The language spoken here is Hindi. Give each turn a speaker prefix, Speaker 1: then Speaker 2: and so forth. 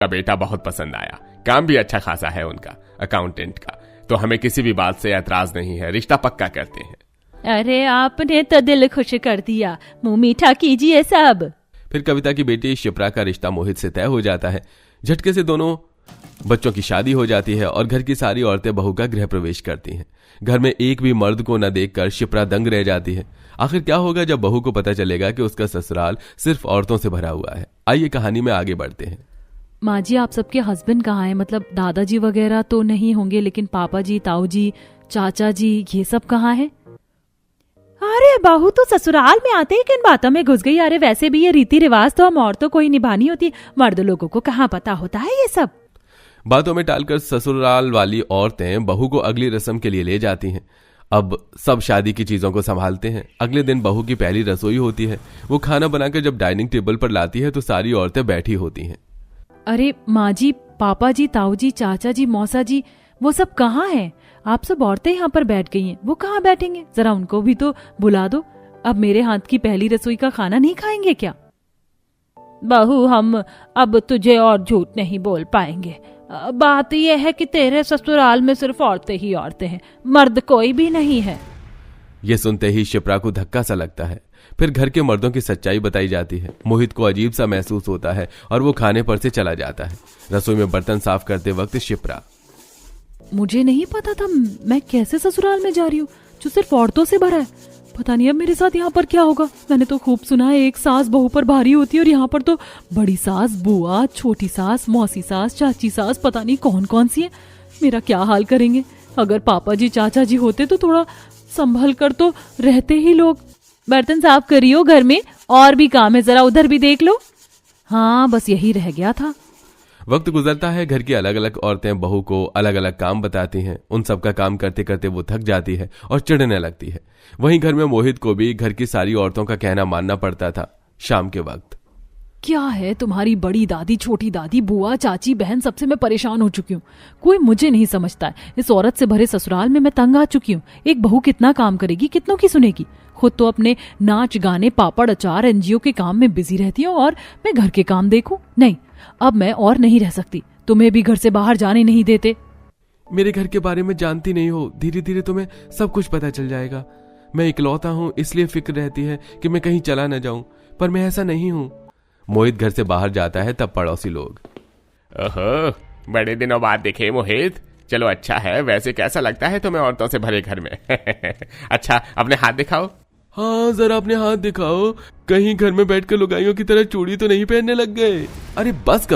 Speaker 1: का बेटा बहुत पसंद आया, काम भी अच्छा खासा है उनका, अकाउंटेंट का, तो हमें किसी भी बात से ऐतराज नहीं है, रिश्ता पक्का करते हैं।
Speaker 2: अरे आपने तो दिल खुश कर दिया, मुंह मीठा कीजिए सब।
Speaker 3: फिर कविता की बेटी शिप्रा का रिश्ता मोहित से तय हो जाता है। झटके से दोनों बच्चों की शादी हो जाती है और घर की सारी औरतें बहू का गृह प्रवेश करती हैं। घर में एक भी मर्द को न देखकर शिप्रा दंग रह जाती है। आखिर क्या होगा जब बहू को पता चलेगा कि उसका ससुराल सिर्फ औरतों से भरा हुआ है। आइए कहानी में आगे बढ़ते हैं।
Speaker 2: माँ जी, आप सबके हस्बैंड कहाँ हैं? मतलब दादाजी वगैरह तो नहीं होंगे, लेकिन पापा जी, ताऊ जी, चाचा जी, ये सब कहाँ हैं? अरे बहू तो ससुराल में आते ही किन बातों में घुस गई। अरे वैसे भी ये रीति रिवाज तो हम औरतों को ही निभानी होती, मर्द लोगों को कहाँ पता होता है ये सब।
Speaker 3: बातों में टालकर ससुराल वाली औरतें बहू को अगली रस्म के लिए ले जाती हैं। अब सब शादी की चीजों को संभालते हैं। अगले दिन बहू की पहली रसोई होती है। वो खाना बनाकर जब डाइनिंग टेबल पर लाती है तो सारी औरतें बैठी होती हैं।
Speaker 2: अरे माँ जी, पापा जी, ताऊ जी, चाचा जी, मौसा जी, वो सब कहाँ हैं? आप सब औरतें यहाँ पर बैठ गई हैं, वो कहाँ बैठेंगे? जरा उनको भी तो बुला दो। अब मेरे हाथ की पहली रसोई का खाना नहीं खाएंगे क्या? बहू, हम अब तुझे और झूठ नहीं बोल पाएंगे। बात यह है कि तेरे ससुराल में सिर्फ औरतें ही औरतें हैं, मर्द कोई भी नहीं है।
Speaker 3: ये सुनते ही शिप्रा को धक्का सा लगता है। फिर घर के मर्दों की सच्चाई बताई जाती है। मोहित को अजीब सा महसूस होता है और वो खाने पर से चला जाता है। रसोई में बर्तन साफ करते वक्त शिप्रा,
Speaker 2: मुझे नहीं पता था मैं कैसे ससुराल में जा रही हूँ जो सिर्फ औरतों से भरा है। पता नहीं अब मेरे साथ यहाँ पर क्या होगा। मैंने तो खूब सुना है एक सास बहू पर भारी होती है, और यहाँ पर तो बड़ी सास, बुआ, छोटी सास, मौसी सास, चाची सास, पता नहीं कौन कौन सी है। मेरा क्या हाल करेंगे? अगर पापा जी, चाचा जी होते तो थोड़ा संभल कर तो रहते ही लोग। बर्तन साफ करियो, घर में और भी काम है, जरा उधर भी देख लो। हाँ, बस यही रह गया था।
Speaker 3: वक्त गुजरता है। घर की अलग अलग औरतें बहू को अलग अलग काम बताती हैं। उन सब का काम करते करते वो थक जाती है और चिढ़ने लगती है। वहीं घर में मोहित को भी घर की सारी औरतों का कहना मानना पड़ता था। शाम के वक्त,
Speaker 2: क्या है तुम्हारी बड़ी दादी, छोटी दादी, बुआ, चाची, बहन, सबसे मैं परेशान हो चुकी हूँ। कोई मुझे नहीं समझता है। इस औरत से भरे ससुराल में मैं तंग आ चुकी हूँ। एक बहू कितना काम करेगी, कितनों की सुनेगी? खुद तो अपने नाच गाने, पापड़ अचार, एनजीओ के काम में बिजी रहती हूँ और मैं घर के काम देखूं? नहीं, अब मैं और नहीं रह सकती। तुम्हें भी घर से बाहर जाने नहीं देते।
Speaker 3: मेरे घर के बारे में जानती नहीं हो, धीरे धीरे तुम्हें सब कुछ पता चल जाएगा। मैं इकलौता हूँ, इसलिए फिक्र रहती है कि मैं कहीं चला न जाऊं, पर मैं ऐसा नहीं हूँ। मोहित घर से बाहर जाता है तब पड़ोसी लोग,
Speaker 1: ओहो, बड़े दिनों बाद दिखे मोहित। चलो अच्छा है। वैसे कैसा लगता है तुम्हें औरतों से भरे घर में? अच्छा, अपने हाथ दिखाओ।
Speaker 3: हाँ, जरा अपने हाथ दिखाओ। कहीं घर में बैठकर लुगाइयों की तरह चूड़ी तो नहीं पहनने लग गए? अरे बस करो।